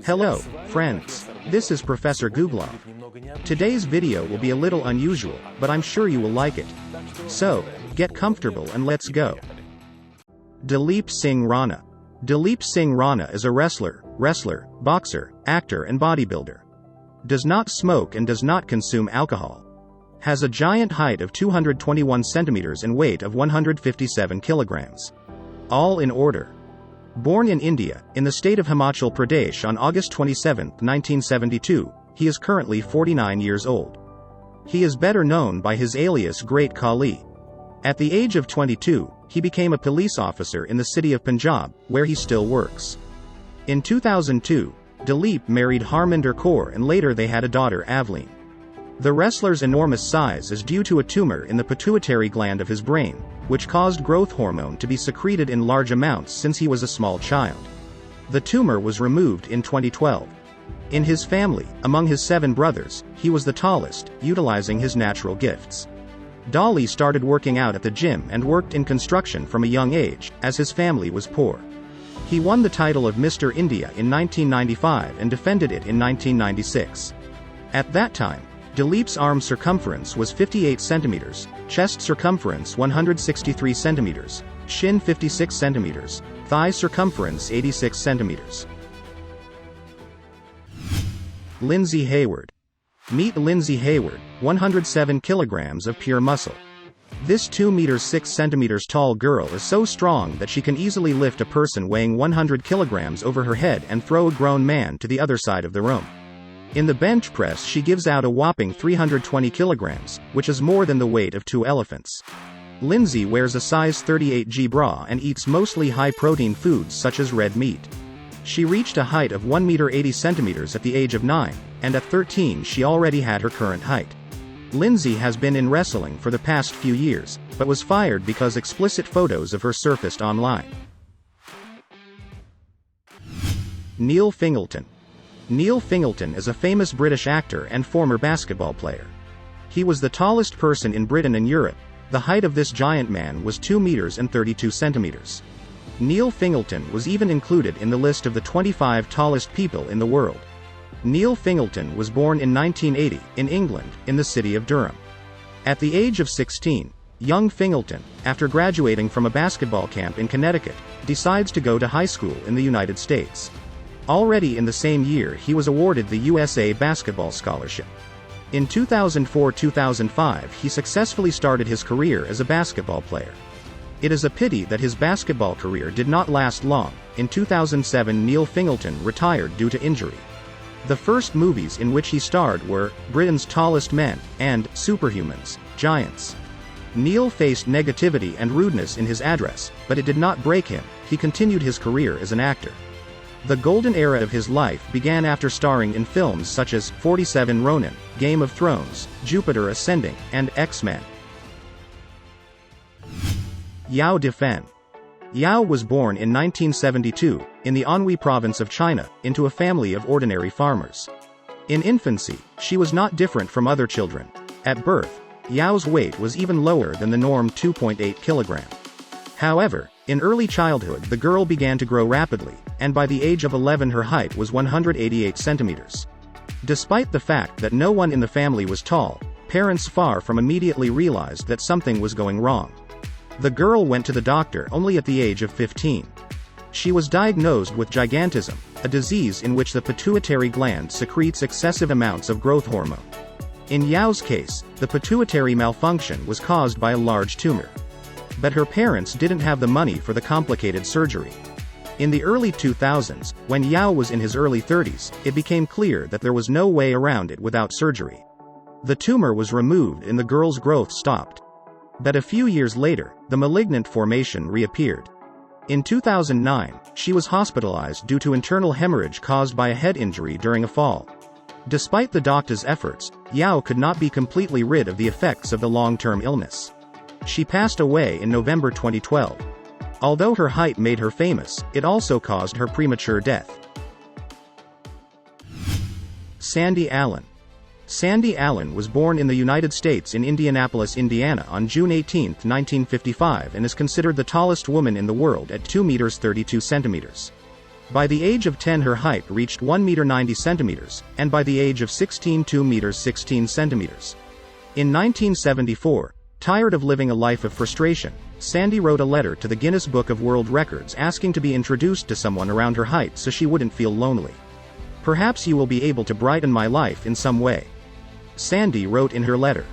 Hello, friends. This is Professor Googlov. Today's video will be a little unusual, but I'm sure you will like it. So, get comfortable and let's go. Dileep Singh Rana. Dileep Singh Rana is a wrestler, boxer, actor and bodybuilder. Does not smoke and does not consume alcohol. Has a giant height of 221 centimeters and weight of 157 kilograms. All in order. Born in India, in the state of Himachal Pradesh on August 27, 1972, he is currently 49 years old. He is better known by his alias Great Kali. At the age of 22, he became a police officer in the city of Punjab, where he still works. In 2002, Dileep married Harminder Kaur and later they had a daughter Aveline. The wrestler's enormous size is due to a tumor in the pituitary gland of his brain, which caused growth hormone to be secreted in large amounts since he was a small child. The tumor was removed in 2012. In his family, among his 7 brothers, he was the tallest, utilizing his natural gifts. Dolly started working out at the gym and worked in construction from a young age, as his family was poor. He won the title of Mr. India in 1995 and defended it in 1996. At that time, Dileep's arm circumference was 58 centimeters, chest circumference 163 centimeters, shin 56 centimeters, thigh circumference 86 centimeters. Lindsay Hayward. Meet Lindsay Hayward, 107 kilograms of pure muscle. This 2 meters 6 centimeters tall girl is so strong that she can easily lift a person weighing 100 kilograms over her head and throw a grown man to the other side of the room. In the bench press she gives out a whopping 320 kilograms, which is more than the weight of 2 elephants. Lindsay wears a size 38G bra and eats mostly high-protein foods such as red meat. She reached a height of 1 meter 80 centimeters at the age of 9, and at 13 she already had her current height. Lindsay has been in wrestling for the past few years, but was fired because explicit photos of her surfaced online. Neil Fingleton. Neil Fingleton is a famous British actor and former basketball player. He was the tallest person in Britain and Europe. The height of this giant man was 2 meters and 32 centimeters. Neil Fingleton was even included in the list of the 25 tallest people in the world. Neil Fingleton was born in 1980, in England, in the city of Durham. At the age of 16, young Fingleton, after graduating from a basketball camp in Connecticut, decides to go to high school in the United States. Already in the same year he was awarded the USA Basketball Scholarship. In 2004-2005 he successfully started his career as a basketball player. It is a pity that his basketball career did not last long. In 2007 Neil Fingleton retired due to injury. The first movies in which he starred were Britain's Tallest Men and Superhumans, Giants. Neil faced negativity and rudeness in his address, but it did not break him. He continued his career as an actor. The golden era of his life began after starring in films such as 47 Ronin, Game of Thrones, Jupiter Ascending, and X-Men. Yao Defen. Yao was born in 1972, in the Anhui province of China, into a family of ordinary farmers. In infancy, she was not different from other children. At birth, Yao's weight was even lower than the norm 2.8 kg. However, in early childhood the girl began to grow rapidly, and by the age of 11 her height was 188 centimeters. Despite the fact that no one in the family was tall, parents far from immediately realized that something was going wrong. The girl went to the doctor only at the age of 15. She was diagnosed with gigantism, a disease in which the pituitary gland secretes excessive amounts of growth hormone. In Yao's case, the pituitary malfunction was caused by a large tumor. But her parents didn't have the money for the complicated surgery. In the early 2000s, when Yao was in his early 30s, it became clear that there was no way around it without surgery. The tumor was removed and the girl's growth stopped. But a few years later, the malignant formation reappeared. In 2009, she was hospitalized due to internal hemorrhage caused by a head injury during a fall. Despite the doctor's efforts, Yao could not be completely rid of the effects of the long-term illness. She passed away in November 2012. Although her height made her famous, it also caused her premature death. Sandy Allen. Sandy Allen was born in the United States in Indianapolis, Indiana on June 18, 1955 and is considered the tallest woman in the world at 2 meters 32 centimeters. By the age of 10 her height reached 1 meter 90 centimeters, and by the age of 16 2 meters 16 centimeters. In 1974, tired of living a life of frustration, Sandy wrote a letter to the Guinness Book of World Records asking to be introduced to someone around her height so she wouldn't feel lonely. "Perhaps you will be able to brighten my life in some way," Sandy wrote in her letter.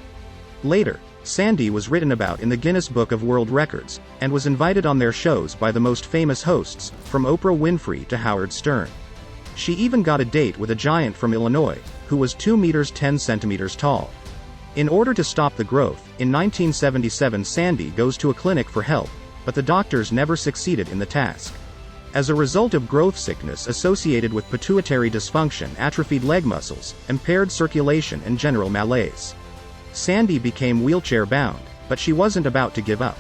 Later, Sandy was written about in the Guinness Book of World Records, and was invited on their shows by the most famous hosts, from Oprah Winfrey to Howard Stern. She even got a date with a giant from Illinois, who was 2 meters 10 centimeters tall. In order to stop the growth, in 1977 Sandy goes to a clinic for help, but the doctors never succeeded in the task. As a result of growth sickness associated with pituitary dysfunction, atrophied leg muscles, impaired circulation and general malaise, Sandy became wheelchair-bound, but she wasn't about to give up.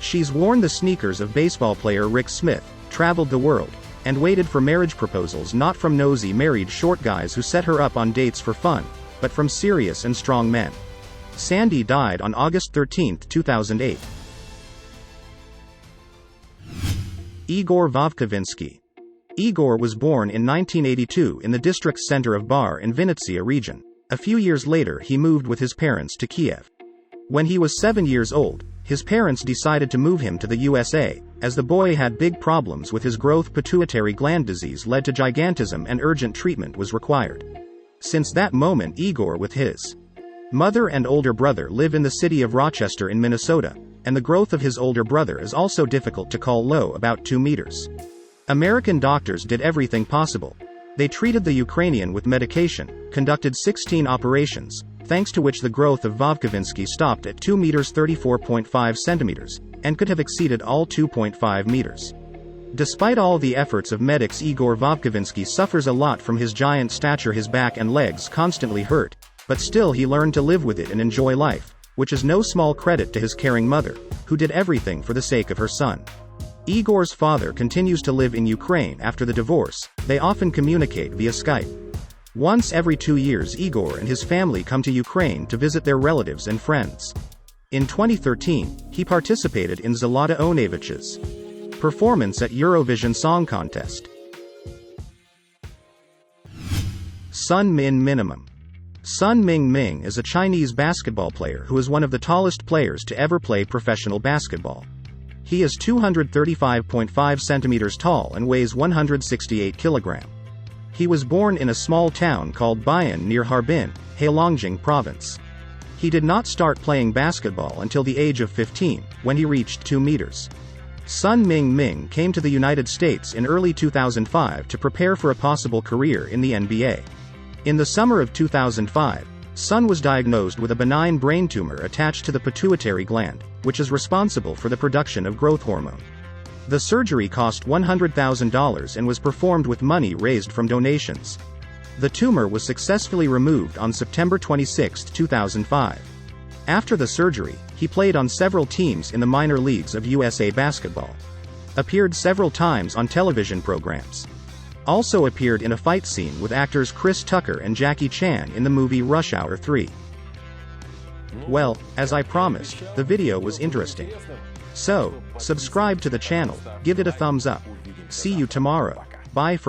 She's worn the sneakers of baseball player Rick Smith, traveled the world, and waited for marriage proposals not from nosy married short guys who set her up on dates for fun, but from serious and strong men. Sandy died on August 13, 2008. Igor Vovkovinsky. Igor was born in 1982 in the district's center of Bar in Vinnytsia region. A few years later he moved with his parents to Kiev. When he was 7 years old, his parents decided to move him to the USA, as the boy had big problems with his growth. Pituitary gland disease led to gigantism and urgent treatment was required. Since that moment Igor with his mother and older brother live in the city of Rochester in Minnesota, and the growth of his older brother is also difficult to call low, about 2 meters. American doctors did everything possible. They treated the Ukrainian with medication, conducted 16 operations, thanks to which the growth of Vovkovinsky stopped at 2 meters 34.5 centimeters, and could have exceeded all 2.5 meters. Despite all the efforts of medics, Igor Vovkovinsky suffers a lot from his giant stature. His back and legs constantly hurt, but still he learned to live with it and enjoy life, which is no small credit to his caring mother, who did everything for the sake of her son. Igor's father continues to live in Ukraine after the divorce. They often communicate via Skype. Once every 2 years Igor and his family come to Ukraine to visit their relatives and friends. In 2013, he participated in Zlata Onevich's performance at Eurovision Song Contest. Sun Min Minimum. Sun Mingming is a Chinese basketball player who is one of the tallest players to ever play professional basketball. He is 235.5 centimeters tall and weighs 168 kilograms. He was born in a small town called Bayan near Harbin, Heilongjiang Province. He did not start playing basketball until the age of 15, when he reached 2 meters. Sun Mingming came to the United States in early 2005 to prepare for a possible career in the NBA. In the summer of 2005, Sun was diagnosed with a benign brain tumor attached to the pituitary gland, which is responsible for the production of growth hormone. The surgery cost $100,000 and was performed with money raised from donations. The tumor was successfully removed on September 26, 2005. After the surgery, he played on several teams in the minor leagues of USA Basketball. Appeared several times on television programs. Also appeared in a fight scene with actors Chris Tucker and Jackie Chan in the movie Rush Hour 3. Well, as I promised, the video was interesting. So, subscribe to the channel, give it a thumbs up. See you tomorrow. Bye for now.